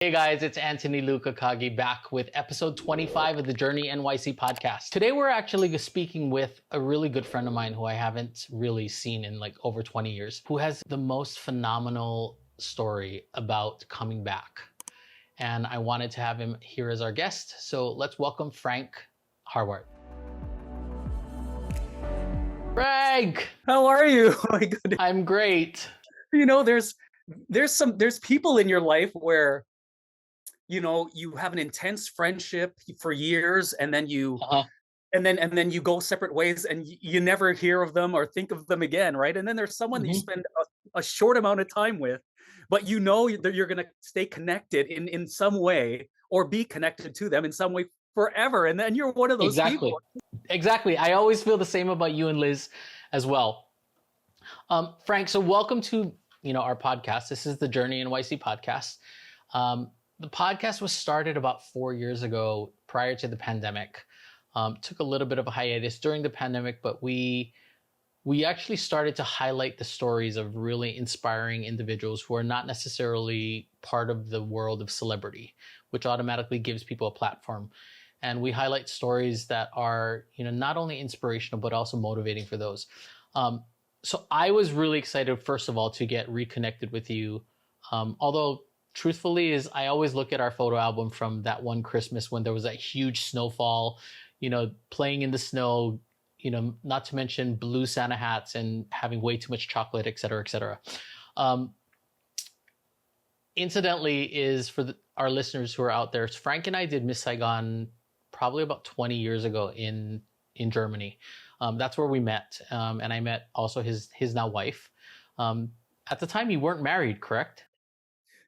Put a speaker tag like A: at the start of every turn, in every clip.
A: Hey guys, it's Anthony Luke-Akagi back with episode 25 of the Journey NYC podcast. Today we're actually speaking with a really good friend of mine who I haven't really seen in like over 20 years, who has the most phenomenal story about coming back. And I wanted to have him here as our guest. So let's welcome Franc Harwart. Franc!
B: How are you? Oh my goodness.
A: I'm great.
B: You know, there's people in your life where, you have an intense friendship for years and then you
A: Uh-huh.
B: and then you go separate ways and you never hear of them or think of them again, right? And then there's someone that you
A: Mhm.
B: spend a short amount of time with, but you know that you're going to stay connected in some way or be connected to them in some way forever. And then you're one of those people.
A: Exactly. I always feel the same about you and Liz as well. Franc, so welcome to our podcast. This is the Journey NYC podcast. The podcast was started about 4 years ago, prior to the pandemic. Took a little bit of a hiatus during the pandemic, but we actually started to highlight the stories of really inspiring individuals who are not necessarily part of the world of celebrity, which automatically gives people a platform. And we highlight stories that are, not only inspirational but also motivating for those. So I was really excited, first of all, to get reconnected with you. Although, truthfully, is I always look at our photo album from that one Christmas when there was that huge snowfall, playing in the snow, not to mention blue Santa hats and having way too much chocolate, et cetera, et cetera. Incidentally, is for our listeners who are out there, Franc and I did Miss Saigon probably about 20 years ago in Germany. That's where we met, and I met also his now wife. At the time, you weren't married, correct?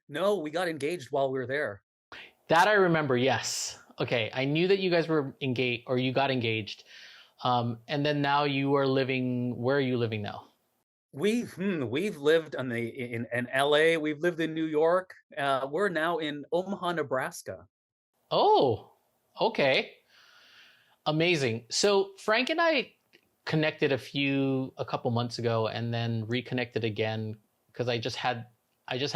B: No, we got engaged while we were there.
A: That I remember, yes. Okay, I knew that you guys were engaged, or you got engaged. And then now you are living, where are you living now?
B: We've lived in LA. We've lived in New York. We're now in Omaha, Nebraska.
A: Oh, okay. Amazing. So Franc and I connected a couple months ago and then reconnected again because I just had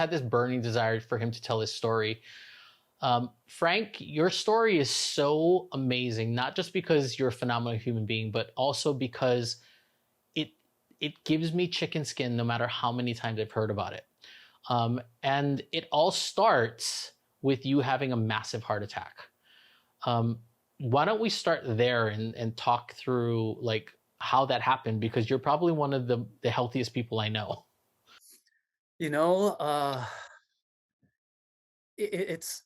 A: this burning desire for him to tell his story. Franc, your story is so amazing, not just because you're a phenomenal human being, but also because it it gives me chicken skin no matter how many times I've heard about it. And it all starts with you having a massive heart attack. Um, why don't we start there and talk through like how that happened? Because you're probably one of the healthiest people I know.
B: You know, it's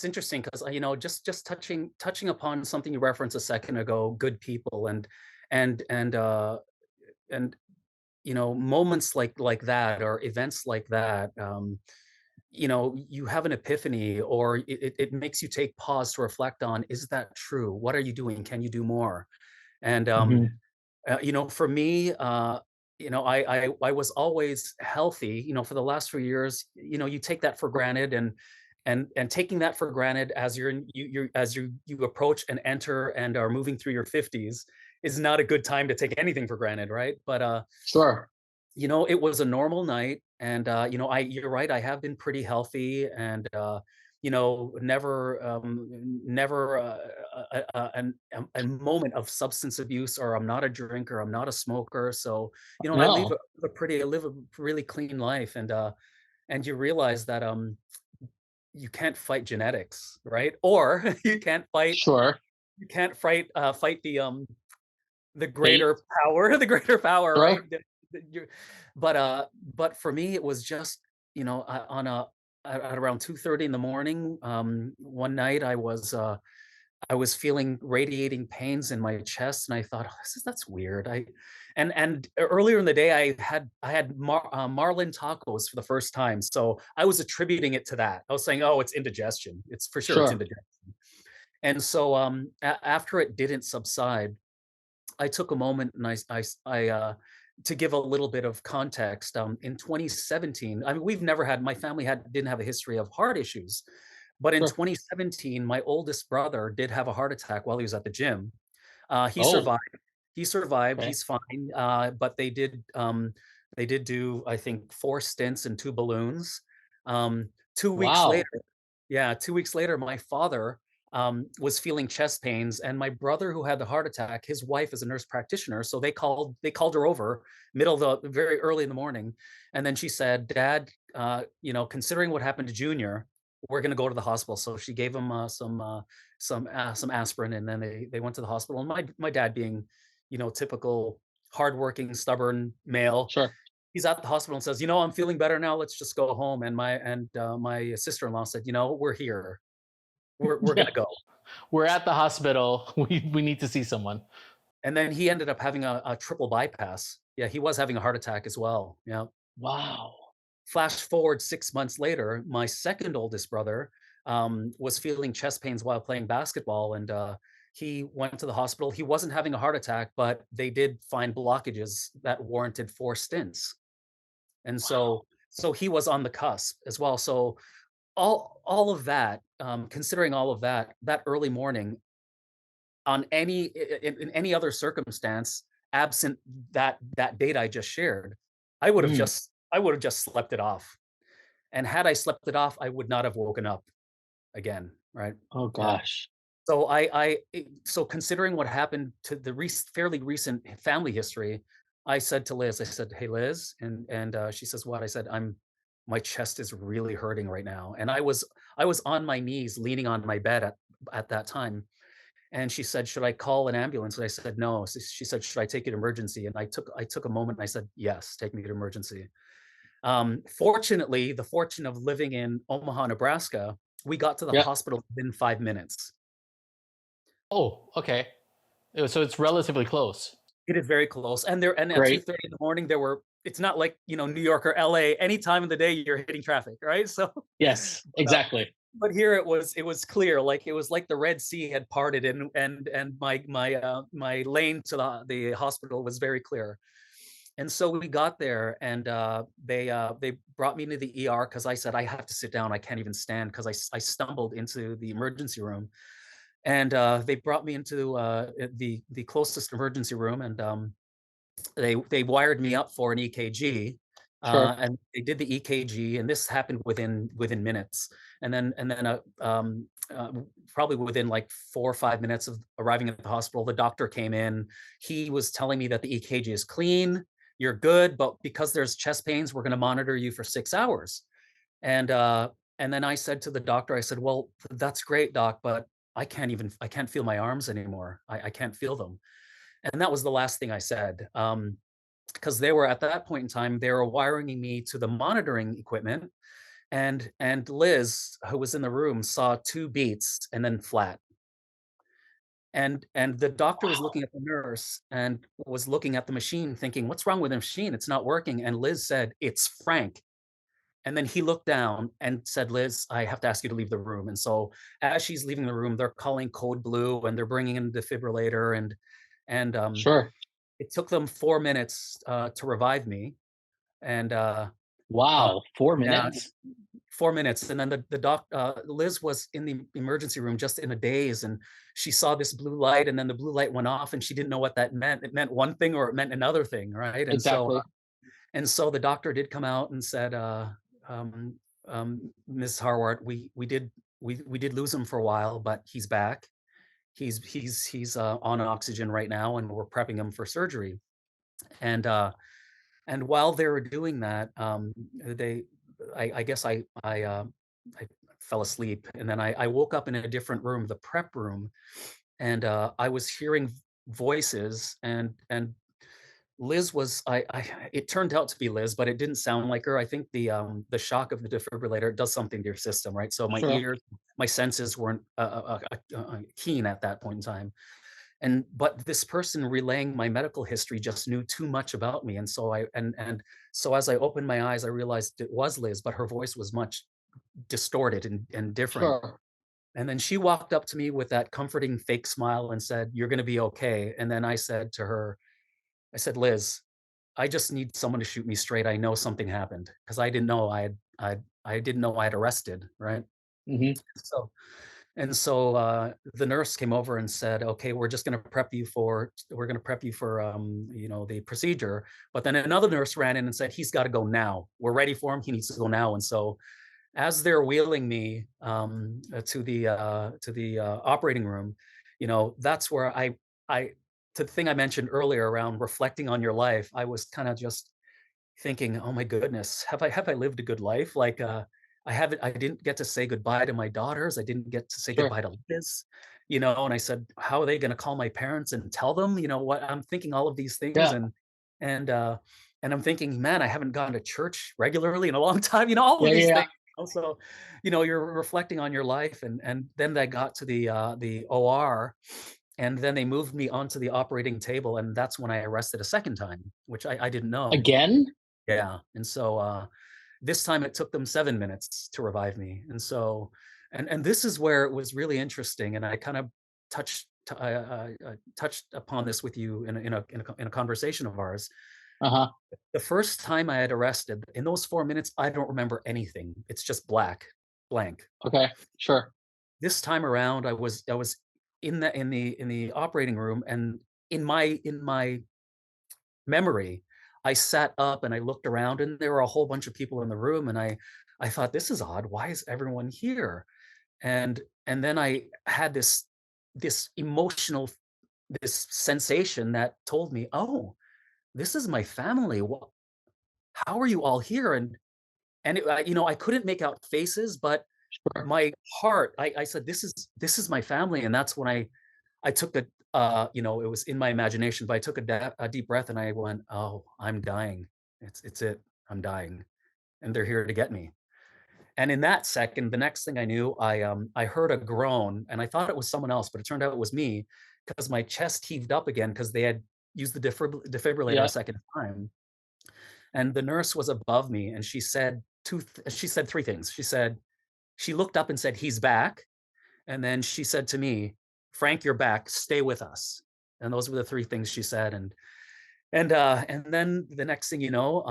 B: interesting because just touching upon something you referenced a second ago, good people and and uh and moments like that or events like that. You have an epiphany or it makes you take pause to reflect on, is that true? What are you doing? Can you do more? And
A: Mhm.
B: for me, I was always healthy. For the last few years, you take that for granted, and taking that for granted as you approach and enter and are moving through your 50s is not a good time to take anything for granted, right? But
A: Sure.
B: it was a normal night, and you're right, I have been pretty healthy, and never a moment of substance abuse, or I'm not a drinker, I'm not a smoker. So
A: No.
B: I live a really clean life, and you realize that you can't fight genetics, right? Or
A: Sure.
B: you can't fight the
A: Fate.
B: greater power, the greater power, right?
A: Sure.
B: But for me, it was just, on at around 2:30 in the morning, one night I was feeling radiating pains in my chest, and I thought, "Oh, that's weird." And earlier in the day, I had marlin tacos for the first time, so I was attributing it to that. I was saying, "Oh, it's indigestion. It's for sure, it's
A: Sure.
B: indigestion." And so, after it didn't subside, I took a moment, and to give a little bit of context, in 2017, I mean, my family didn't have a history of heart issues, but in
A: Sure.
B: 2017, my oldest brother did have a heart attack while he was at the gym. He
A: Oh,
B: survived. He survived.
A: okay.
B: He's fine. But they did do, I think, 4 stints and 2 balloons. 2 weeks later,
A: Wow.
B: Yeah, 2 weeks later, my father, was feeling chest pains, and my brother who had the heart attack, his wife is a nurse practitioner, so they called her over middle of the very early in the morning, and then she said, "Dad, considering what happened to Junior, we're gonna go to the hospital." So she gave him, some aspirin, and then they went to the hospital, and my dad being, typical hardworking, stubborn male,
A: Sure.
B: he's at the hospital and says, "I'm feeling better now. Let's just go home." And my sister-in-law said, "We're here. We're
A: Yeah.
B: gonna go."
A: We're at the hospital. We need to see someone.
B: And then he ended up having a triple bypass. Yeah, he was having a heart attack as well. Yeah.
A: Wow.
B: Flash forward 6 months later, my second oldest brother, was feeling chest pains while playing basketball, and, he went to the hospital. He wasn't having a heart attack, but they did find blockages that warranted 4 stints. And
A: Wow.
B: so he was on the cusp as well. So all of that, considering all of that, that early morning on in any other circumstance, absent that date I just shared,
A: Mm.
B: I would have just slept it off. And had I slept it off, I would not have woken up again, right?
A: Oh
B: Yeah.
A: gosh.
B: So considering what happened to the fairly recent family history, I said to Liz, I said, "Hey, Liz," and she says, "What?" I said, My chest is really hurting right now," and I was on my knees, leaning on my bed at that time, and she said, "Should I call an ambulance?" And I said, "No." So she said, "Should I take you to emergency?" And I took a moment and I said, "Yes, take me to emergency." Fortunately, the fortune of living in Omaha, Nebraska, we got to the
A: Yeah.
B: hospital within 5 minutes.
A: Oh, okay. So it's relatively close.
B: It is very close, and at
A: Great.
B: 2:30 in the morning, it's not like, New York or LA, any time of the day you're hitting traffic, right? So,
A: Yes,
B: but, uh,
A: exactly.
B: but here it was clear, like, it was like the Red Sea had parted, and my lane to the hospital was very clear. And so we got there, and, they brought me to the ER because I said, "I have to sit down, I can't even stand," 'cause I stumbled into the emergency room, and, they brought me into, the closest emergency room, and, they wired me up for an EKG,
A: Sure.
B: and they did the EKG, and this happened within minutes. And then probably within like 4 or 5 minutes of arriving at the hospital, the doctor came in. He was telling me that the EKG is clean, you're good, but because there's chest pains, we're gonna monitor you for 6 hours. And, uh, and then I said to the doctor, I said, "Well, that's great, doc, but I can't feel my arms anymore. I can't feel them." And that was the last thing I said. Because they were at that point in time, they were wiring me to the monitoring equipment, and Liz, who was in the room, saw 2 beats and then flat. And the doctor was
A: Wow.
B: looking at the nurse and was looking at the machine thinking, "What's wrong with the machine? It's not working." And Liz said, "It's Frank." And then he looked down and said, "Liz, I have to ask you to leave the room." And so as she's leaving the room, they're calling code blue and they're bringing in the defibrillator, and
A: Sure.
B: it took them 4 minutes, to revive me, and, uh,
A: Wow. Four
B: yeah,
A: minutes?
B: 4 minutes, and then Liz was in the emergency room just in a daze, and she saw this blue light, and then the blue light went off, and she didn't know what that meant. It meant one thing or it meant another thing, right?
A: Exactly.
B: And so the doctor did come out and said, um, "Ms. Harwart, we did lose him for a while, but he's back. He's on oxygen right now, and we're prepping him for surgery." And, and while they were doing that, they I guess I fell asleep, and then I woke up in a different room, the prep room, and, I was hearing voices, and Liz was I it turned out to be Liz, but it didn't sound like her. I think the shock of the defibrillator does something to your system, right? So
A: Sure.
B: my senses weren't, keen at that point in time. But this person relaying my medical history just knew too much about me, and so as I opened my eyes, I realized it was Liz, but her voice was much distorted and different.
A: Sure.
B: And then she walked up to me with that comforting fake smile and said, "You're gonna be okay." And then I said to her, I said, "Liz, I just need someone to shoot me straight. I know something happened because I didn't know I had arrested, right?"
A: Hmm.
B: So and so the nurse came over and said, "Okay, we're gonna prep you for the procedure." But then another nurse ran in and said, "He's got to go now. We're ready for him. He needs to go now." as they're wheeling me to the operating room, that's where I to the thing I mentioned earlier around reflecting on your life. I was kind of just thinking, "Oh my goodness, have I lived a good life?" Like, I didn't get to say goodbye to my daughters. I didn't get to say
A: Sure.
B: goodbye to Liz, and I said, "How are they going to call my parents and tell them?" What I'm thinking all of these things,
A: Yeah.
B: and uh, and I'm thinking, man, I haven't gone to church regularly in a long time. All of
A: Yeah. Yeah.
B: these
A: Yeah.
B: things. Also, you're reflecting on your life, and then I got to the OR, and then they moved me onto the operating table, and that's when I arrested a second time, which I didn't know.
A: Again?
B: Yeah, and so, this time it took them 7 minutes to revive me, and so and this is where it was really interesting, and I kind of touched upon this with you in a conversation of ours.
A: Uh-huh.
B: The first time I had arrested, in those 4 minutes, I don't remember anything. It's just blank.
A: Okay. Sure.
B: This time around, I was in the operating room, and in my memory, I sat up and I looked around, and there were a whole bunch of people in the room, and I thought, this is odd. Why is everyone here? And then I had this emotional this sensation that told me, oh, this is my family. How are you all here? I couldn't make out faces, but
A: Sure.
B: my heart, I said, this is my family. And that's when I took it was in my imagination, but I took a deep breath and I went, oh, I'm dying. It's it. I'm dying. And they're here to get me. And in that second, the next thing I knew, I heard a groan, and I thought it was someone else, but it turned out it was me, because my chest heaved up again because they had used the defibrillator a
A: Yeah.
B: second time. And the nurse was above me, and she said three things. She looked up and said, "He's back." And then she said to me, "Frank, you're back. Stay with us." And those were the three things she said. And then the next thing you know,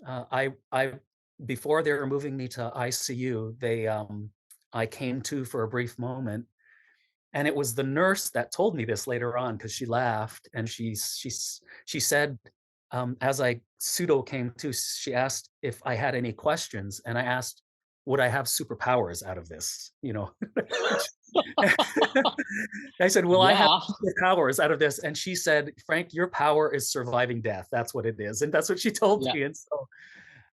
B: I before they were moving me to ICU, I came to for a brief moment, and it was the nurse that told me this later on, because she laughed, and she said, as I pseudo came to, she asked if I had any questions, and I asked, would I have superpowers out of this? Which I said, will I have
A: Yeah.
B: superpowers out of this? And she said, Frank, your power is surviving death. That's what it is. And that's what she told
A: Yeah.
B: me. And so,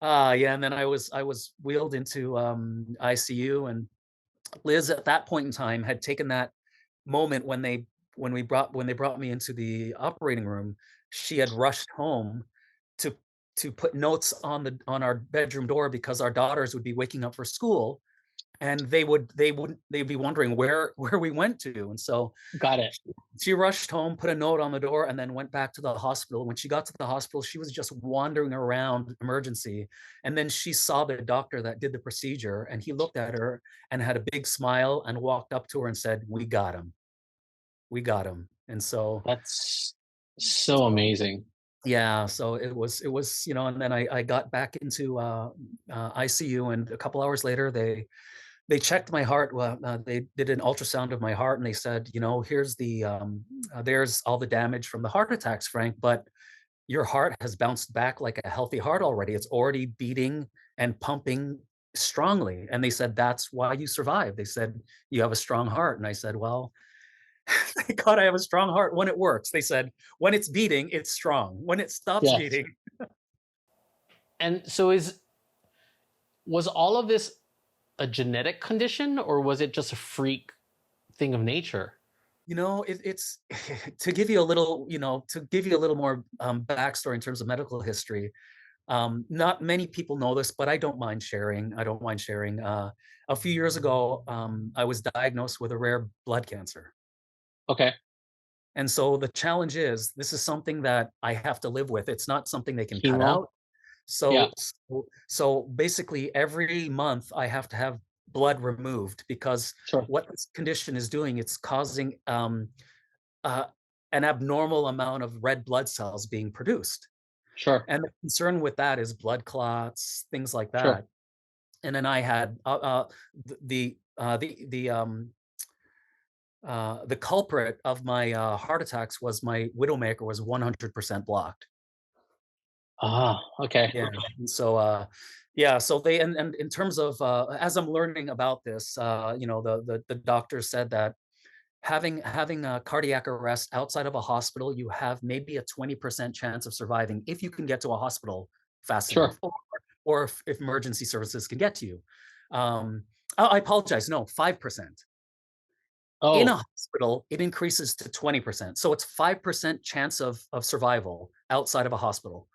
B: yeah. And then I was wheeled into ICU, and Liz at that point in time had taken that moment when they brought me into the operating room. She had rushed home to put notes on our bedroom door, because our daughters would be waking up for school, and they'd be wondering where we went to. And so
A: Got it.
B: she rushed home, put a note on the door, and then went back to the hospital. When she got to the hospital, she was just wandering around emergency. And then she saw the doctor that did the procedure, and he looked at her and had a big smile and walked up to her and said, "We got him. We got him." And so,
A: That's so
B: so
A: amazing.
B: yeah, so it was, and then I got back into ICU, and a couple hours later, they checked my heart. Well, they did an ultrasound of my heart, and they said, here's there's all the damage from the heart attacks, Frank, but your heart has bounced back like a healthy heart already. It's already beating and pumping strongly. And they said, that's why you survived. They said, you have a strong heart. And I said, well, thank God I have a strong heart when it works. They said, when it's beating, it's strong. When it stops
A: Yes.
B: beating,
A: And so was all of this a genetic condition, or was it just a freak thing of nature?
B: it's to give you a little, more backstory in terms of medical history. Not many people know this, but I don't mind sharing. I don't mind sharing. A few years ago, I was diagnosed with a rare blood cancer.
A: Okay.
B: And so the challenge is, this is something that I have to live with. It's not something they can cut
A: Chemo.
B: out.
A: Yeah.
B: So basically, every month I have to have blood removed, because
A: Sure.
B: what this condition is doing, it's causing uh, an abnormal amount of red blood cells being produced.
A: Sure.
B: And the concern with that is blood clots, things like
A: Sure.
B: that. And then I had the culprit of my heart attacks was my widowmaker was 100% blocked.
A: Okay.
B: Yeah. And so, yeah, so they and in terms of as I'm learning about this, the doctor said that having a cardiac arrest outside of a hospital, you have maybe a 20% chance of surviving if you can get to a hospital fast enough,
A: Sure.
B: or if emergency services can get to you. I apologize. No, 5%. In a
A: Oh,
B: hospital, it increases to 20%. So it's 5% chance of survival outside of a hospital.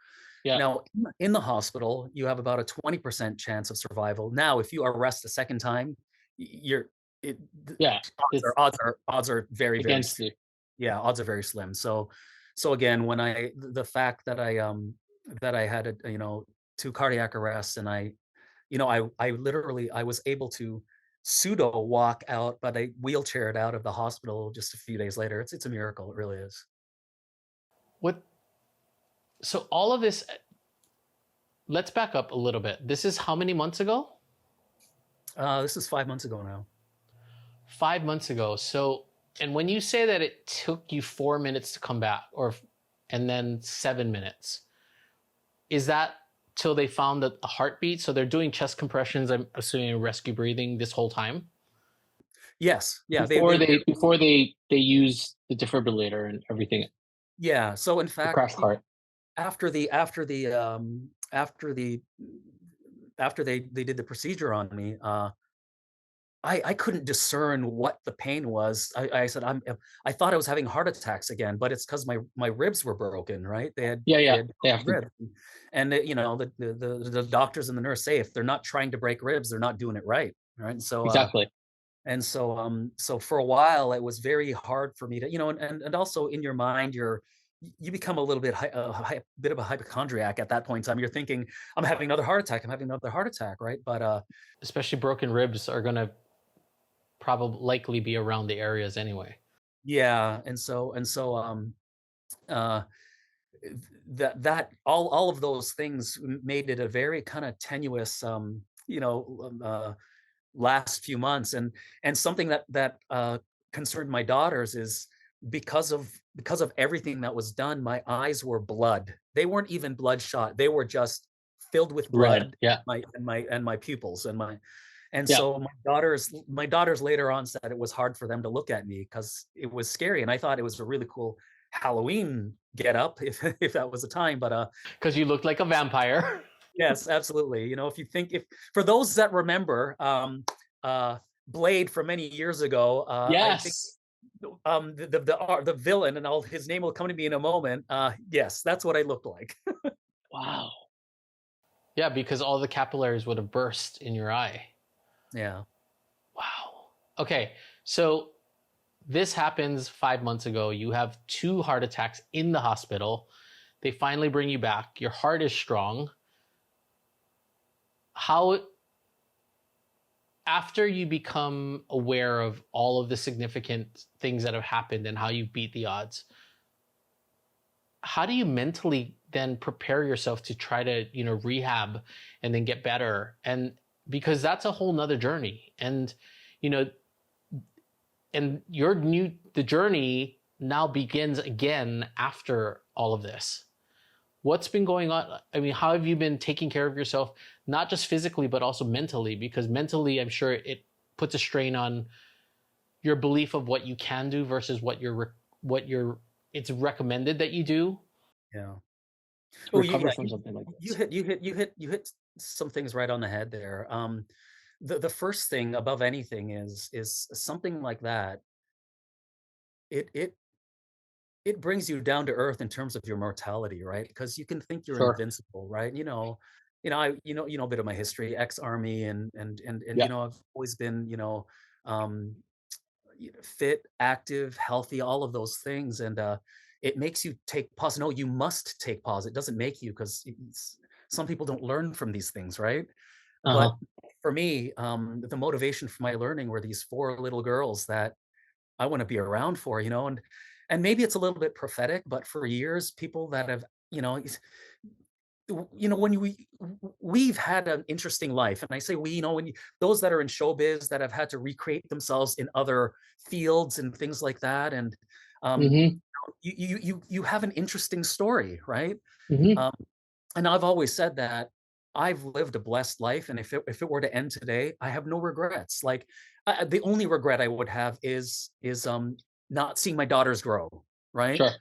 A: yeah.
B: Now, in the hospital, you have about a 20% chance of survival. Now, if you arrest a second time, you're it the
A: Yeah. It's
B: odds are very, very
A: against you.
B: yeah, odds are very slim. So again, when the fact that I had two cardiac arrests, and I literally I was able to pseudo walk out, but I wheelchaired out of the hospital just a few days later. It's a miracle, it really is.
A: What so all of this, let's back up a little bit. This is how many months ago?
B: This is 5 months ago now.
A: 5 months ago. So, and when you say that it took you 4 minutes to come back, and then 7 minutes, is that till they found a heartbeat? So they're doing chest compressions, I'm assuming rescue breathing this whole time
B: Yes, yeah,
A: before they use the defibrillator and everything,
B: yeah. So in
A: the
B: fact,
A: crash cart.
B: after they did the procedure on me, I couldn't discern what the pain was. I said, I thought I was having heart attacks again, but it's because my ribs were broken, right?
A: Yeah,
B: They
A: yeah,
B: had
A: they
B: broken
A: have to.
B: ribs, and the doctors and the nurse say if they're not trying to break ribs, they're not doing it right, right? And so
A: Exactly.
B: so for a while it was very hard for me to, and also in your mind you become a little bit bit of a hypochondriac at that point in time. You're thinking, I'm having another heart attack. I'm having another heart attack, right? But
A: Especially broken ribs are gonna probably likely be around the areas anyway.
B: yeah, and so uh that all of those things made it a very kind of tenuous last few months. And something that concerned my daughters is because of everything that was done, my eyes were blood. They weren't even bloodshot, they were just filled with
A: Red.
B: blood.
A: Yeah.
B: My pupils and
A: Yeah.
B: so my daughters later on said it was hard for them to look at me because it was scary, and I thought it was a really cool Halloween get up if that was a time. But
A: Because you looked like a vampire.
B: yes, absolutely. If for those that remember uh Blade from many years ago, I think
A: Yes.
B: the villain, and all his name will come to me in a moment. Yes, that's what I looked like.
A: Wow. Yeah, because all the capillaries would have burst in your eye.
B: Yeah.
A: Wow. Okay. So this happens 5 months ago. You have two heart attacks in the hospital. They finally bring you back. Your heart is strong. How, after you become aware of all of the significant things that have happened and how you beat the odds, how do you mentally then prepare yourself to try to, rehab and then get better? And because that's a whole nother journey. And, you know, and the journey now begins again after all of this. What's been going on? I mean, how have you been taking care of yourself, not just physically but also mentally? Because mentally, I'm sure it puts a strain on your belief of what you can do versus what you're it's recommended that you do
B: Yeah.
A: to
B: Oh,
A: recover from something like
B: you
A: this.
B: hit some things right on the head there. The first thing above anything is something like that. It brings you down to earth in terms of your mortality, right? Because you can think you're
A: Sure.
B: invincible, right? A bit of my history, ex-army, and
A: Yeah.
B: I've always been, um, fit, active, healthy, all of those things. And it makes you take pause. No, you must take pause. It doesn't make you, because some people don't learn from these things, right?
A: Uh-huh.
B: But for me, the motivation for my learning were these four little girls that I want to be around for, and maybe it's a little bit prophetic, but for years, people that have, when we've had an interesting life, and I say we, those that are in showbiz that have had to recreate themselves in other fields and things like that, and um,
A: Mm-hmm.
B: you have an interesting story, right?
A: Mm-hmm.
B: Um, and I've always said that I've lived a blessed life, and if it were to end today, I have no regrets. Like, the only regret I would have is not seeing my daughters grow, right?
A: Sure.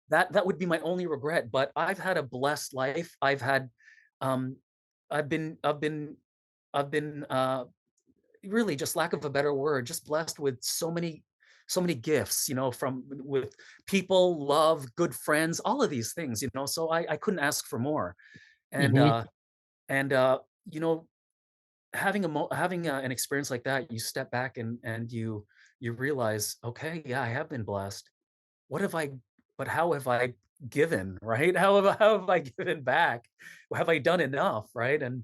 B: That would be my only regret, but I've had a blessed life. Um, I've been, really, just lack of a better word, just blessed with so many gifts, from with people, love, good friends, all of these things, so I couldn't ask for more. And,
A: Hmm.
B: uh and, you know, having an experience like that, you step back and you realize, okay, yeah, I have been blessed. What have I but how have I given, right? How have I given back? Have I done enough, right? And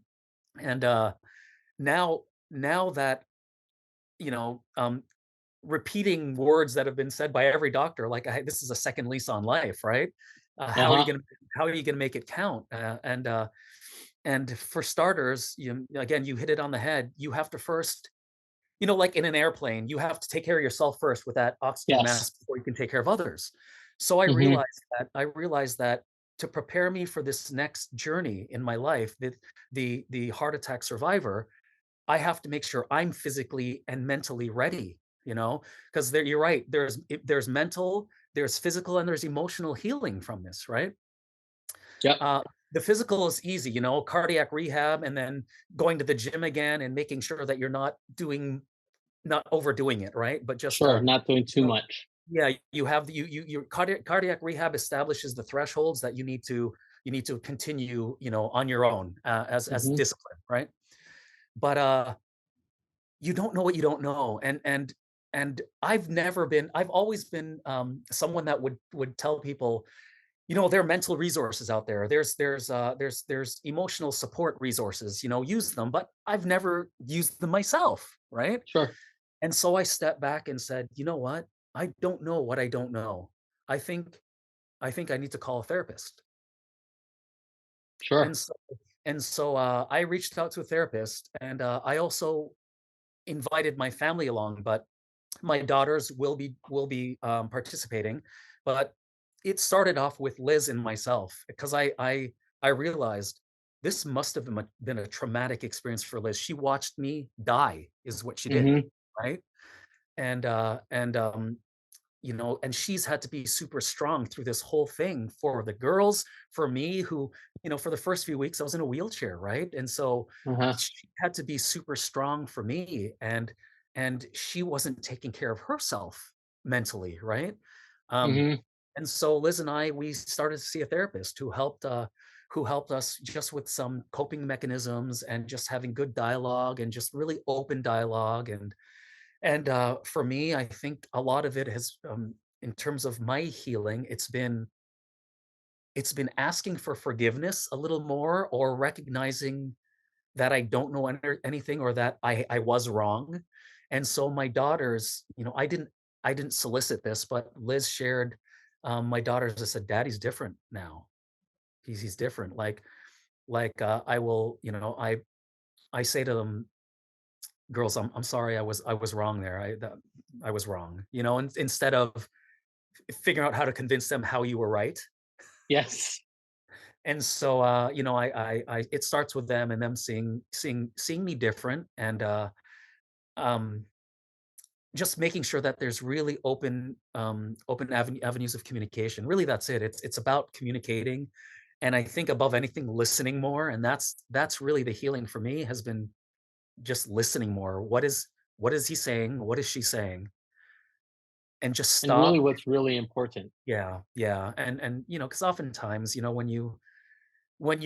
B: now now that, you know, um, repeating words that have been said by every doctor, like, this is a second lease on life, right?
A: Uh-huh.
B: How are you gonna make it count? And for starters, again, you hit it on the head. You have to first, like in an airplane, you have to take care of yourself first with that oxygen
A: Yes.
B: mask before you can take care of others. So
A: Hmm.
B: I realized that to prepare me for this next journey in my life, the heart attack survivor, I have to make sure I'm physically and mentally ready, because there, you're right. There's mental, there's physical, and there's emotional healing from this, right?
A: Yep.
B: Uh, the physical is easy, cardiac rehab, and then going to the gym again and making sure that you're not overdoing it, right? But just
A: Sure. Not doing too
B: you know,
A: much.
B: yeah, you have your cardiac rehab establishes the thresholds that you need to continue, on your own, as
A: Hmm.
B: discipline, right? But you don't know what you don't know, and I've always been, someone that would tell people, there are mental resources out there. There's emotional support resources. Use them. But I've never used them myself, right?
A: Sure.
B: And so I stepped back and said, you know what? I don't know what I don't know. I think I think I need to call a therapist. And
A: Sure.
B: so I reached out to a therapist, and I also invited my family along, but my daughters will be participating. But it started off with Liz and myself, because I realized this must have been a traumatic experience for Liz. She watched me die, is what she did,
A: Hmm.
B: right? And she's had to be super strong through this whole thing for the girls, for me, who, for the first few weeks I was in a wheelchair, right? And so
A: Uh-huh.
B: she had to be super strong for me, and she wasn't taking care of herself mentally, right? um
A: Hmm.
B: and so Liz and we started to see a therapist who helped us just with some coping mechanisms, and just having good dialogue, and just really open dialogue. And for me, I think a lot of it has, in terms of my healing, it's been asking for forgiveness a little more, or recognizing that I don't know anything, or that I was wrong. And so my daughters, I didn't solicit this, but Liz shared, my daughters just said, "Daddy's different now. He's different." I will, I say to them, "Girls, I'm sorry, I was wrong there. I was wrong." And instead of figuring out how to convince them how you were right.
A: Yes.
B: And so, it starts with them, and them seeing me different, and um, just making sure that there's really open avenues of communication. Really, that's it. It's about communicating, and I think above anything, listening more. And that's really the healing for me, has been just listening more. What is he saying? What is she saying? And just
A: And really
B: stop.
A: what's really important.
B: Yeah, yeah. And because oftentimes, when you're when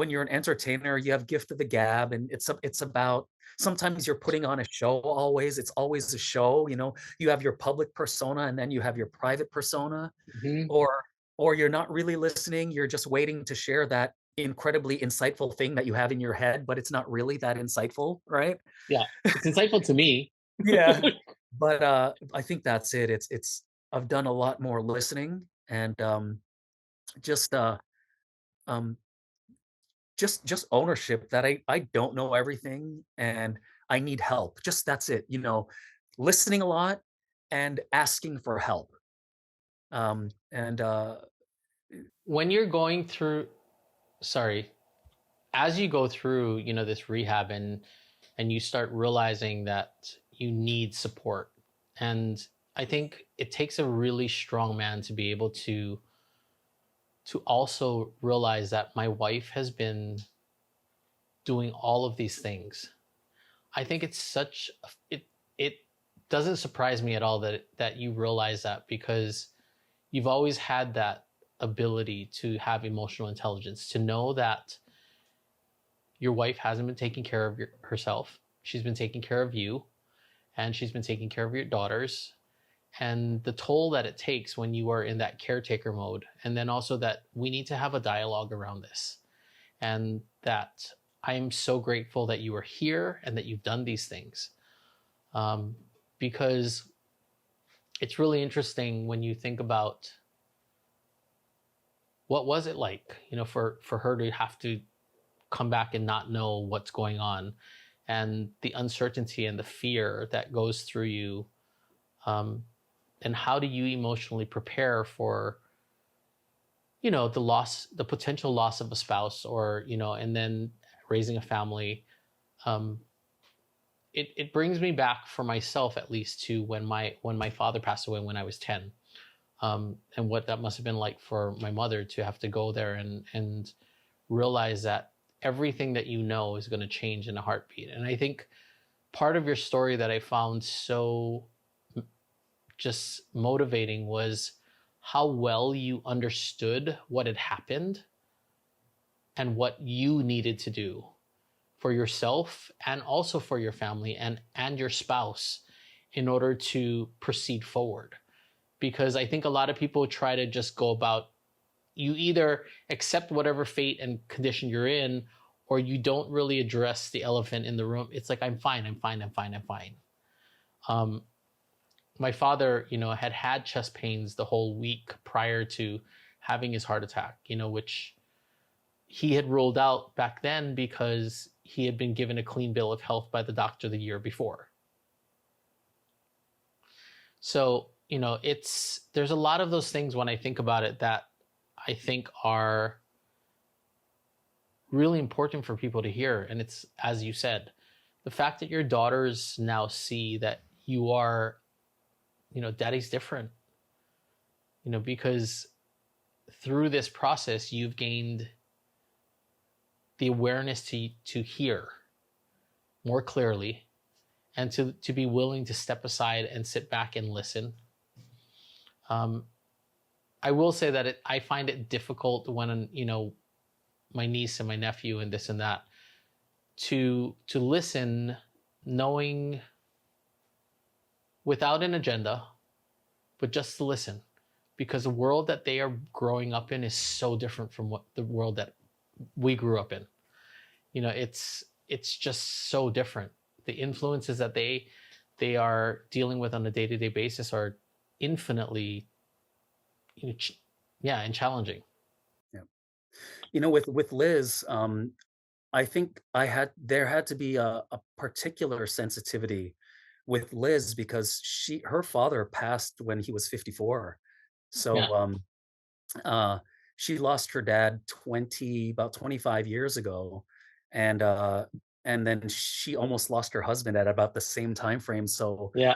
B: you're an entertainer, you have gift of the gab, and it's about, sometimes you're putting on a show. It's always a show. You have your public persona, and then you have your private persona.
A: Hmm.
B: Or you're not really listening, you're just waiting to share that incredibly insightful thing that you have in your head, but it's not really that insightful, right?
A: Yeah. It's insightful to me.
B: Yeah. But I think that's it. It's I've done a lot more listening, and just um just ownership that I don't know everything, and I need help. Just that's it. Listening a lot, and asking for help. And
A: When you're going through sorry, as you go through, this rehab, and you start realizing that you need support. And I think it takes a really strong man to be able to also realize that my wife has been doing all of these things. I think it's such it doesn't surprise me at all that you realize that, because you've always had that ability to have emotional intelligence, to know that your wife hasn't been taking care of herself. She's been taking care of you, and she's been taking care of your daughters, and the toll that it takes when you are in that caretaker mode. And then also that we need to have a dialogue around this, and that I'm so grateful that you are here and that you've done these things. Because it's really interesting when you think about what was it like, for her to have to come back and not know what's going on, and the uncertainty and the fear that goes through you. And how do you emotionally prepare for, the potential loss of a spouse, or, and then raising a family. It brings me back, for myself at least, to when my father passed away when I was 10. And what that must have been like for my mother to have to go there and realize that everything that is going to change in a heartbeat. And I think part of your story that I found so just motivating was how well you understood what had happened and what you needed to do for yourself and also for your family and your spouse in order to proceed forward. Because I think a lot of people try to just go about, you either accept whatever fate and condition you're in, or you don't really address the elephant in the room. It's like, I'm fine, I'm fine, I'm fine, I'm fine. My father, had chest pains the whole week prior to having his heart attack, which he had ruled out back then because he had been given a clean bill of health by the doctor the year before. So, there's a lot of those things when I think about it that I think are really important for people to hear. And it's, as you said, the fact that your daughters now see that you are, daddy's different, because through this process, you've gained the awareness to hear more clearly, and to be willing to step aside and sit back and listen. I will say that I find it difficult when, my niece and my nephew and this and that, to listen, knowing, without an agenda, but just to listen, because the world that they are growing up in is so different from what the world that we grew up in. It's just so different. The influences that they are dealing with on a day-to-day basis are infinitely, and challenging.
B: Yeah. With Liz, I think there had to be a particular sensitivity with Liz because her father passed when he was 54.
A: Yeah.
B: So uh, she lost her dad about 25 years ago, and then she almost lost her husband at about the same time frame. So
A: Yeah.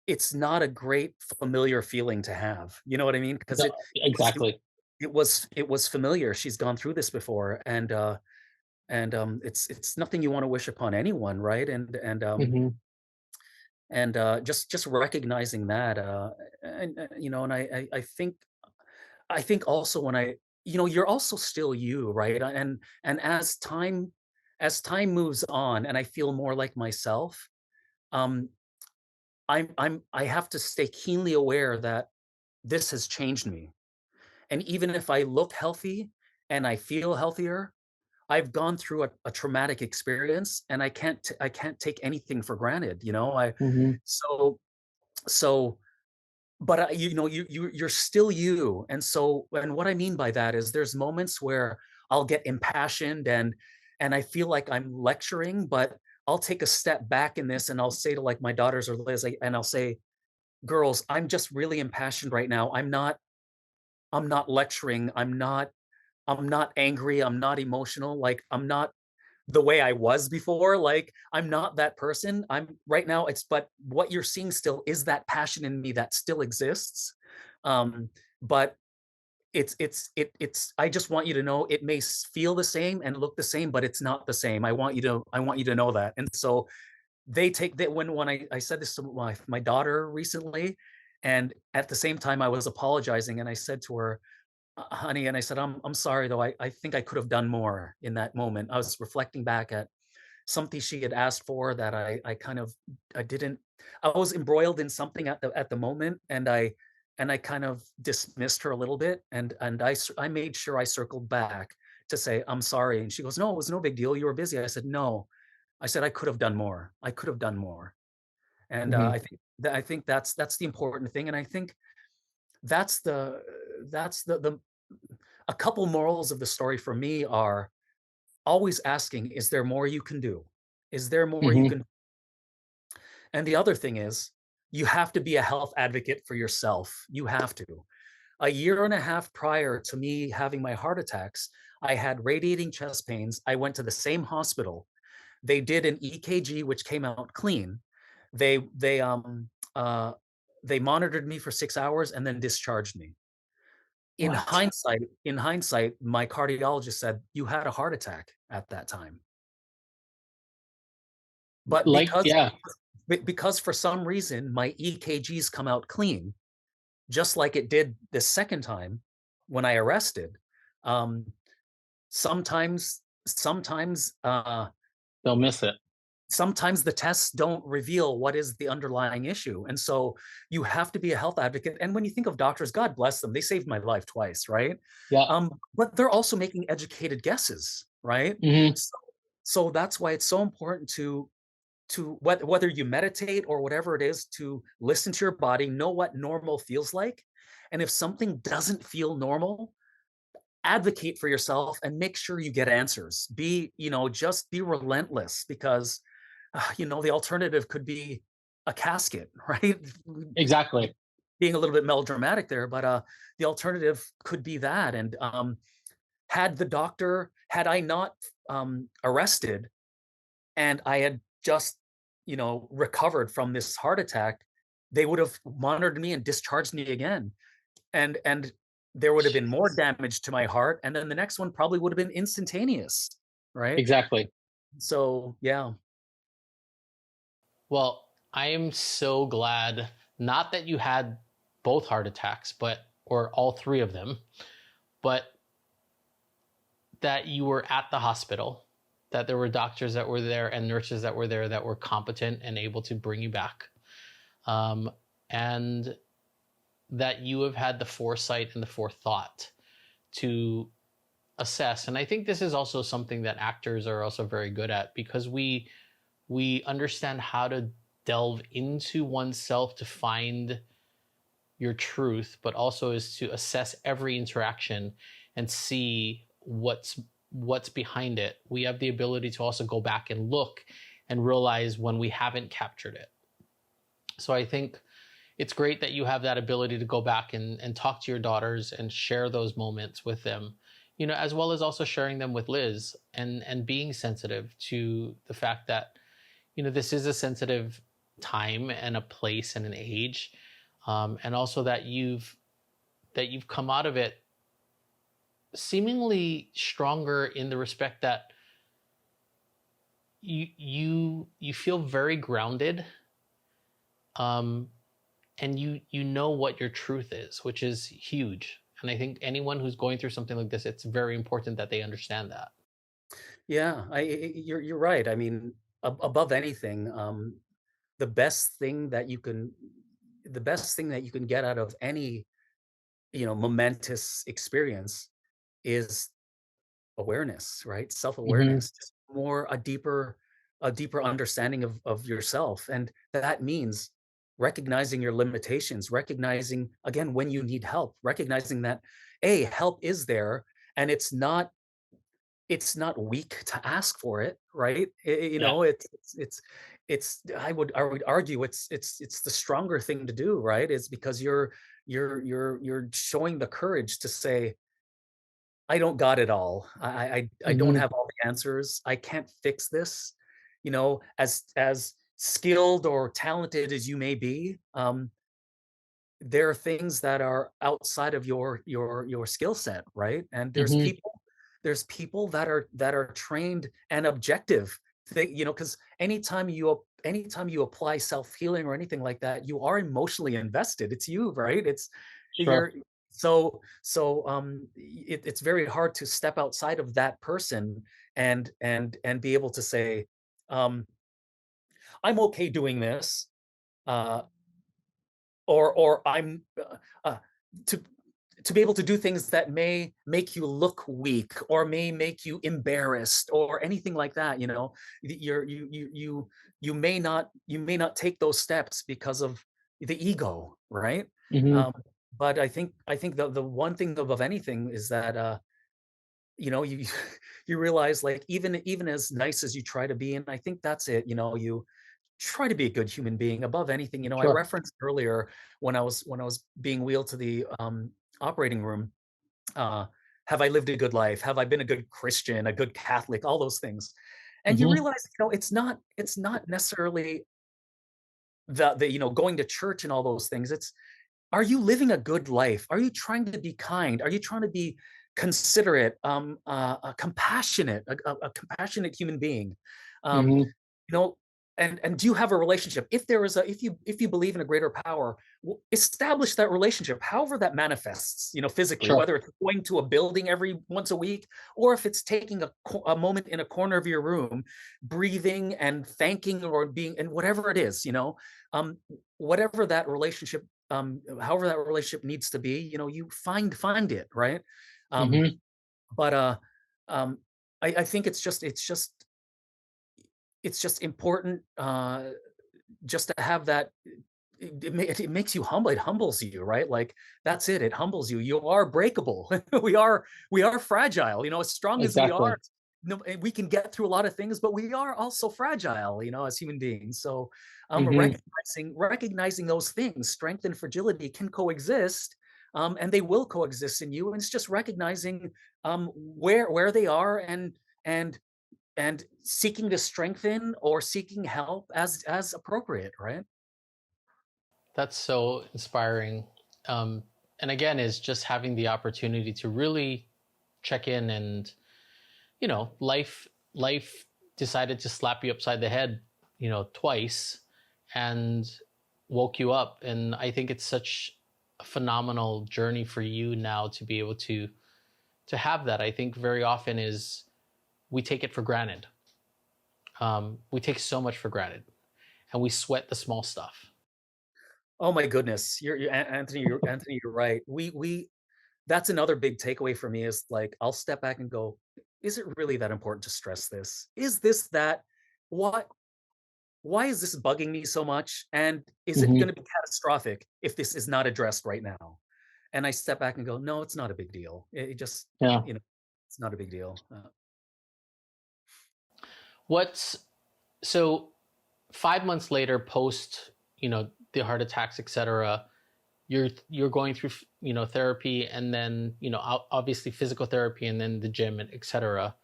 B: it's not a great familiar feeling to have. You know what I mean? Because
A: No, exactly.
B: it was familiar. She's gone through this before, and it's nothing you want to wish upon anyone, right?
A: Hmm.
B: And just recognizing that, and I think also when you're also still you, right? And as time moves on, and I feel more like myself, um, I have to stay keenly aware that this has changed me. And even if I look healthy and I feel healthier, I've gone through a traumatic experience, and I can't take anything for granted, I
A: Hmm.
B: so so but you're still you. And what I mean by that is there's moments where I'll get impassioned, and I feel like I'm lecturing, but I'll take a step back in this, and I'll say to, like, my daughters or Liz, and I'll say, "Girls, I'm just really impassioned right now. I'm not lecturing, I'm not angry, I'm not emotional, like, I'm not the way I was before, like, I'm not that person. I'm right now, it's but what you're seeing still is that passion in me that still exists. But it's I just want you to know it may feel the same and look the same, but it's not the same. I want you to know that. And so they take that when I said this to my daughter recently, and at the same time I was apologizing and I said to her, honey, and I said, I'm sorry though. I think I could have done more in that moment. I was reflecting back at something she had asked for that I kind of I didn't I was embroiled in something at the moment, and I kind of dismissed her a little bit, and I made sure I circled back to say I'm sorry, and she goes, no, it was no big deal, you were busy. I said, no, I said I could have done more, I could have done more. And
A: Hmm.
B: I think that's the important thing, and I think that's the a couple morals of the story for me are always asking, is there more you can do? Is there more you
A: Hmm.
B: can? And the other thing is, you have to be a health advocate for yourself. You have to. A year and a half prior to me having my heart attacks, I had radiating chest pains. I went to the same hospital. They did an EKG, which came out clean. They they um uh they monitored me for 6 hours and then discharged me.
A: What?
B: In hindsight, my cardiologist said you had a heart attack at that time. But
A: Like, yeah,
B: because for some reason my EKGs come out clean, just like it did the second time when I arrested. Um, sometimes
A: they'll miss it.
B: sometimes the tests don't reveal what is the underlying issue, and so you have to be a health advocate. And when you think of doctors, God bless them, they saved my life twice, right?
A: Yeah.
B: But they're also making educated guesses, right?
A: Hmm.
B: So, so that's why it's so important to whether you meditate or whatever it is, to listen to your body, know what normal feels like. And if something doesn't feel normal, advocate for yourself and make sure you get answers. Just be relentless, because the alternative could be a casket, right?
A: Exactly.
B: Being a little bit melodramatic there, but the alternative could be that. And had I not arrested, and I had just, recovered from this heart attack, they would have monitored me and discharged me again. And there would have been more
A: Jeez.
B: damage to my heart. And then the next one probably would have been instantaneous. Right.
A: Exactly.
B: So yeah.
A: Well, I am so glad not that you had both heart attacks, but or all three of them, but that you were at the hospital, that there were doctors that were there and nurses that were there that were competent and able to bring you back. Um, and that you have had the foresight and the forethought to assess. And I think this is also something that actors are also very good at, because we understand how to delve into oneself to find your truth, but also is to assess every interaction and see what's behind it. We have the ability to also go back and look and realize when we haven't captured it. So I think it's great that you have that ability to go back and talk to your daughters and share those moments with them, as well as also sharing them with Liz, and being sensitive to the fact that, this is a sensitive time and a place and an age. And also that you've come out of it seemingly stronger, in the respect that you feel very grounded, um, and you know what your truth is, which is huge. And I think anyone who's going through something like this, it's very important that they understand that.
B: Yeah. You're right. I mean, above anything, the best thing that you can the best thing that you can get out of any, momentous experience is awareness, right?
A: Hmm.
B: Self-awareness, just more a deeper understanding of yourself. And that means recognizing your limitations, recognizing again when you need help, recognizing that help is there, and it's not it's not weak to ask for it, right? You
A: Yeah.
B: know, I would argue it's the stronger thing to do, right? Is because you're showing the courage to say, I don't got it all. I don't
A: Hmm.
B: have all the answers. I can't fix this. You know, as skilled or talented as you may be, there are things that are outside of your skill set, right? And
A: Hmm.
B: there's people that are trained and objective. You know, because anytime you apply self-healing or anything like that, you are emotionally invested. It's you, right? It's
A: Sure.
B: you're it's very hard to step outside of that person and be able to say, um, I'm okay doing this. Uh, or I'm uh, to be able to do things that may make you look weak or may make you embarrassed or anything like that. You know, you may not take those steps because of the ego, right?
A: Hmm.
B: Um, but I think the one thing above anything is that you know, you you realize, like, even as nice as you try to be, and I think that's it. You know, you try to be a good human being above anything. You know, I
A: Sure.
B: referenced earlier when I was being wheeled to the operating room. Uh, have I lived a good life? Have I been a good Christian, a good Catholic? All those things, and you
A: Hmm.
B: realize, you know, it's not necessarily the you know, going to church and all those things. It's, are you living a good life? Are you trying to be kind? Are you trying to be considerate, compassionate, a compassionate human being? Um,
A: Hmm.
B: you know, and do you have a relationship? If there is a, if you believe in a greater power, establish that relationship, however that manifests, you know, physically,
A: Sure.
B: whether it's going to a building every once a week, or if it's taking a moment in a corner of your room, breathing and thanking or being, and whatever it is, you know, um, whatever that relationship, however that relationship needs to be, you know, you find it, right? um
A: Hmm.
B: but um I think it's just important, just to have that. It makes you humble. It humbles you, right? Like, that's it. It humbles you. You are breakable. We are fragile. You know, as strong as we are,
A: Exactly.
B: no, we can get through a lot of things, but we are also fragile. You know, as human beings. So,
A: Hmm.
B: recognizing those things, strength and fragility, can coexist, and they will coexist in you. And it's just recognizing where they are, and seeking to strengthen or seeking help as appropriate, right?
A: That's so inspiring. Um, and again, is just having the opportunity to really check in, and life decided to slap you upside the head, twice, and woke you up. And I think it's such a phenomenal journey for you now to be able to have that. I think very often is we take it for granted. We take so much for granted, and we sweat the small stuff.
B: Oh my goodness, Anthony, you're right. We That's another big takeaway for me, is like, I'll step back and go, is it really that important to stress this? Is this that? What? Why is this bugging me so much? And is it going
A: Hmm.
B: to be catastrophic if this is not addressed right now? And I step back and go, no, it's not a big deal. It just,
A: Yeah.
B: you know, it's not a big deal.
A: What's so 5 months later, post the heart attacks, etc. You're going through therapy, and then obviously physical therapy, and then the gym, and etc.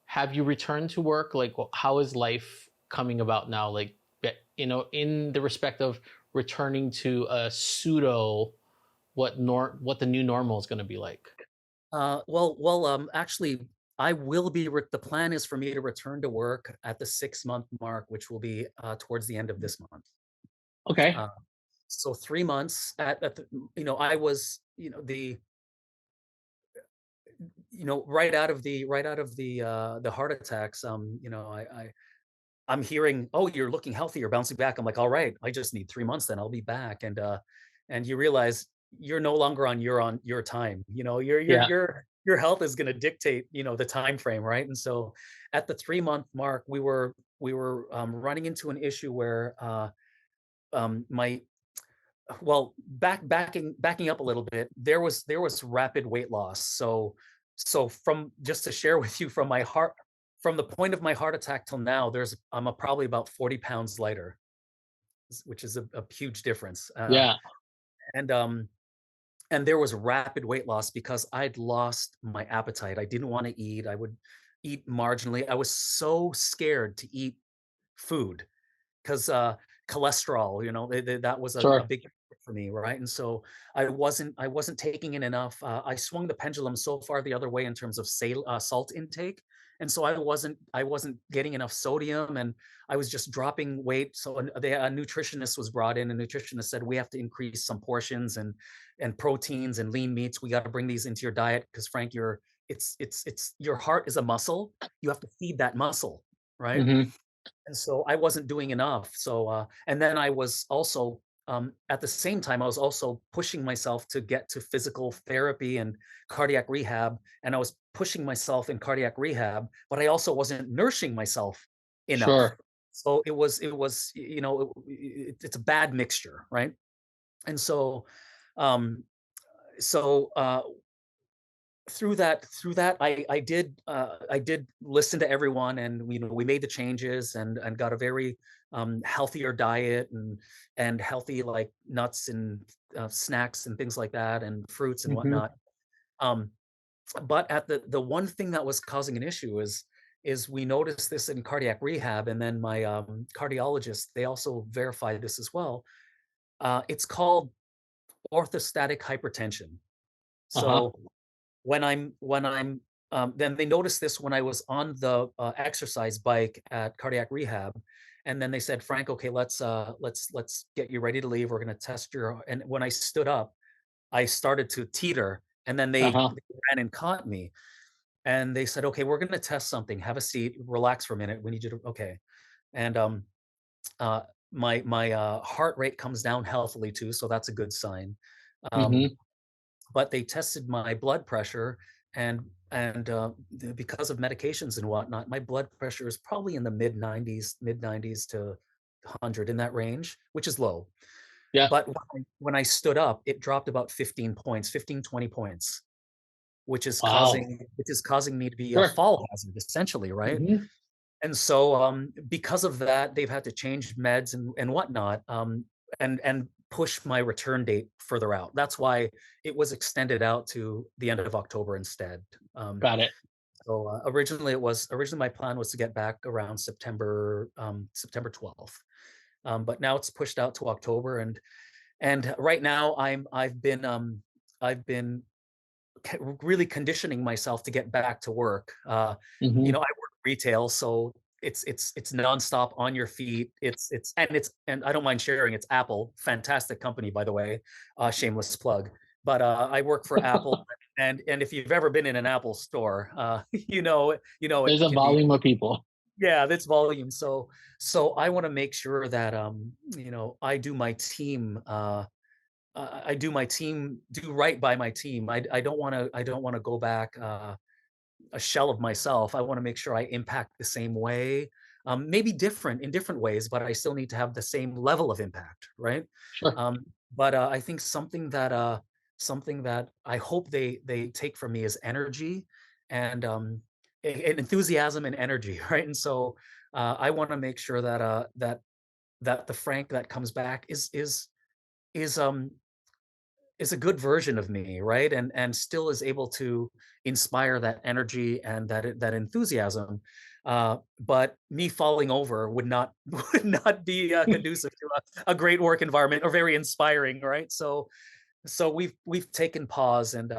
A: Have you returned to work? Like, how is life coming about now? Like, in the respect of returning to a pseudo what the new normal is going to be like.
B: Actually, I will be. The plan is for me to return to work at the 6 month mark, which will be towards the end of this month.
A: Okay.
B: Uh, so 3 months at the, I was, right out of the heart attacks. I'm hearing, oh, you're looking healthy, you're bouncing back. I'm like, all right, I just need 3 months, then I'll be back. And you realize you're no longer on your time. You know,
A: Yeah.
B: your health is going to dictate, the time frame, right? And so at the 3 month mark, we were running into an issue where my well, backing up a little bit, there was rapid weight loss. So so from just to share with you from my heart, from the point of my heart attack till now, I'm probably about 40 pounds lighter, which is a huge difference.
A: Yeah.
B: And and there was rapid weight loss because I'd lost my appetite. I didn't want to eat. I would eat marginally. I was so scared to eat food because cholesterol, that was a
A: Sure.
B: big factor for me, right? And so I wasn't taking in enough. I swung the pendulum so far the other way in terms of salt intake, and so I wasn't getting enough sodium, and I was just dropping weight. So a nutritionist was brought in. A nutritionist said we have to increase some portions and proteins and lean meats. We got to bring these into your diet because Frank, it's your heart is a muscle. You have to feed that muscle, right?
A: Hmm.
B: And so I wasn't doing enough. So and then I was also at the same time I was also pushing myself to get to physical therapy and cardiac rehab, and I was pushing myself in cardiac rehab, but I also wasn't nourishing myself enough.
A: Sure.
B: So it was it's a bad mixture, right? And so um so through that I did listen to everyone, and we made the changes and got a very healthier diet and healthy like nuts and snacks and things like that and fruits and
A: Hmm.
B: whatnot. um but at the one thing that was causing an issue is we noticed this in cardiac rehab, and then my cardiologist, they also verified this as well. It's called orthostatic hypertension.
A: Uh-huh.
B: So when I'm then they noticed this when I was on the exercise bike at cardiac rehab, and then they said, Frank, okay, let's get you ready to leave. We're going to test your. And when I stood up, I started to teeter, and then
A: Uh-huh.
B: they ran and caught me, and they said, okay, we're going to test something. Have a seat, relax for a minute. We need you to okay. And uh, my heart rate comes down healthily too, so that's a good sign. Um,
A: Hmm.
B: but they tested my blood pressure, and because of medications and whatnot, my blood pressure is probably in the mid 90s to 100, in that range, which is low.
A: Yeah.
B: But when I stood up, it dropped about 15 points, 15, 20 points,
A: Wow.
B: which is causing me to be a
A: Sure.
B: fall hazard, essentially, right?
A: Hmm.
B: And so because of that, they've had to change meds and whatnot, and push my return date further out. That's why it was extended out to the end of October instead. um,
A: Got it.
B: so originally my plan was to get back around September 12th, but now it's pushed out to October. And right now I've been really conditioning myself to get back to work.
A: Hmm.
B: I work retail, so it's nonstop on your feet. And I don't mind sharing. It's Apple, fantastic company, by the way. Shameless plug. But I work for Apple, and if you've ever been in an Apple store, it
A: There's a
B: can be,
A: volume of people.
B: yeah, that's volume. So I want to make sure that I do my team, do right by my team. I don't want to go back a shell of myself. I want to make sure I impact the same way, maybe different in different ways, but I still need to have the same level of impact, right?
A: Sure.
B: Um, but I think something that I hope they take from me is energy and and enthusiasm and energy, right? And so I want to make sure that the Frank that comes back is um is a good version of me, right? And still is able to inspire that energy and that enthusiasm. But me falling over would not would not be conducive to a great work environment or very inspiring, right? So we've taken pause, and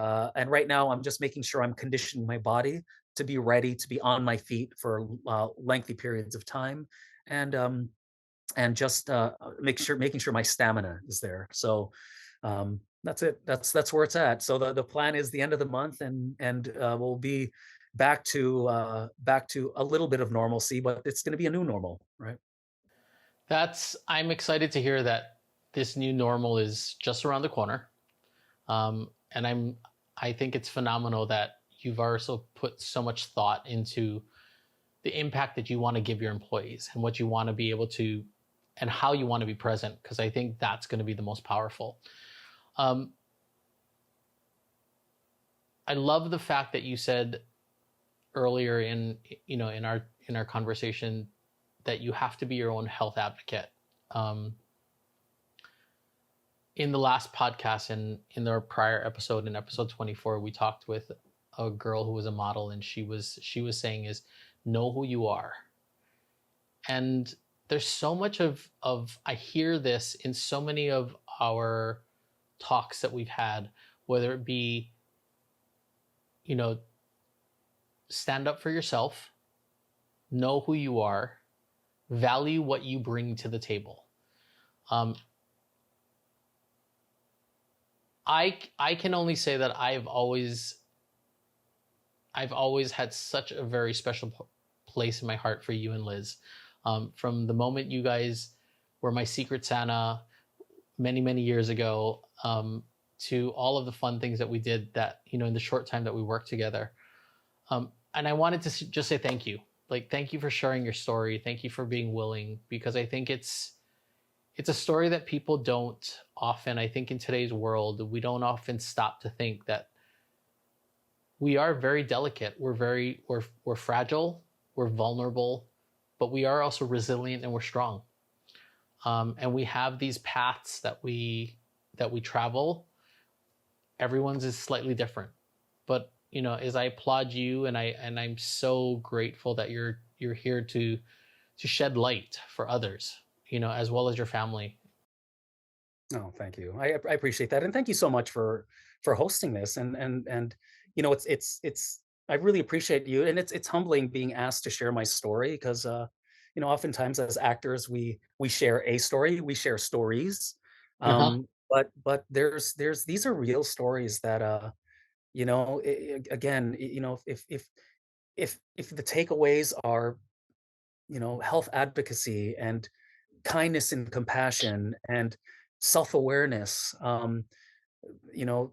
B: right now I'm just making sure I'm conditioning my body to be ready to be on my feet for lengthy periods of time, and just making sure my stamina is there. So that's it. That's where it's at. So the plan is the end of the month, and we'll be back to a little bit of normalcy, but it's going to be a new normal, right?
A: I'm excited to hear that this new normal is just around the corner. And I think it's phenomenal that you've also put so much thought into the impact that you want to give your employees and what you want to be able to and how you want to be present, because I think that's going to be the most powerful. Um, I love the fact that you said earlier in in our conversation that you have to be your own health advocate. In the last podcast and in our prior episode, in episode 24, we talked with a girl who was a model, and she was saying is know who you are. And there's so much of I hear this in so many of our talks that we've had, whether it be, stand up for yourself, know who you are, value what you bring to the table. I can only say that I've always had such a very special place in my heart for you and Liz. From the moment you guys were my Secret Santa many, many years ago, to all of the fun things that we did that, in the short time that we worked together. And I wanted to just say thank you. Like, thank you for sharing your story. Thank you for being willing, because I think it's a story that people don't often, I think in today's world, we don't often stop to think that we are very delicate. We're fragile, we're vulnerable, but we are also resilient and we're strong. And we have these paths that we travel. Everyone's is slightly different, but as I applaud you, and I'm so grateful that you're here to shed light for others, as well as your family.
B: Oh, thank you. I appreciate that, and thank you so much for hosting this. And it's I really appreciate you, and it's humbling being asked to share my story, because oftentimes as actors we share a story, we share stories,
A: Uh-huh.
B: but there's these are real stories that again, if the takeaways are health advocacy and kindness and compassion and self-awareness, you know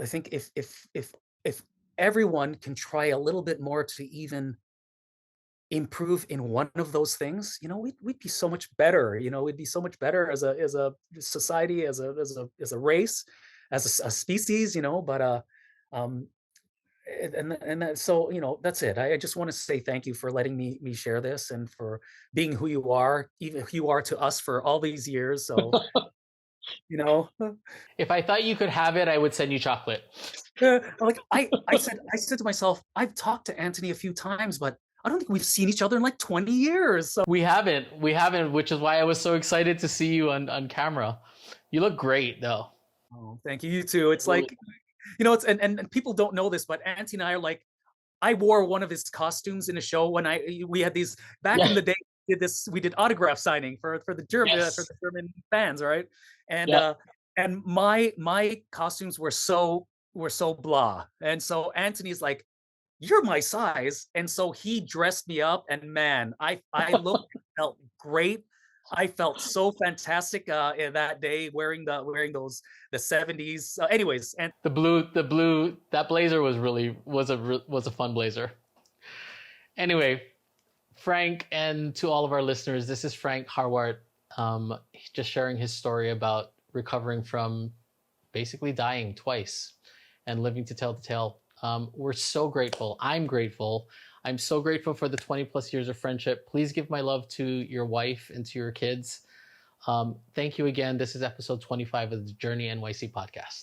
B: I think if everyone can try a little bit more to even improve in one of those things, we'd be so much better. We'd be so much better as a society, as a race, as a species. But um, and that, so that's it. I just want to say thank you for letting me share this, and for being who you are, even who you are to us for all these years. So you know,
A: If I thought you could have it, I would send you chocolate.
B: like I said to myself, I've talked to Anthony a few times, but I don't think we've seen each other in like 20 years. So
A: We haven't, which is why I was so excited to see you on camera. You look great, though.
B: oh, thank you. You too. It's
A: Really.
B: like it's and people don't know this, but Auntie and I are like, I wore one of his costumes in a show when we had these back in
A: Yeah.
B: the day. We did autograph signing for the
A: Yes.
B: German fans, right? And
A: Yeah.
B: my costumes were so blah, and so Anthony's like, you're my size, and so he dressed me up, and man, I looked and felt great. I felt so fantastic in that day, wearing those the 70s. Anyways, and
A: The blue, that blazer was a fun blazer. Anyway, Frank, and to all of our listeners, this is Franc Harwart, just sharing his story about recovering from basically dying twice and living to tell the tale. We're so grateful. I'm grateful. I'm so grateful for the 20 plus years of friendship. Please give my love to your wife and to your kids. Thank you again. This is episode 25 of the Journey NYC podcast.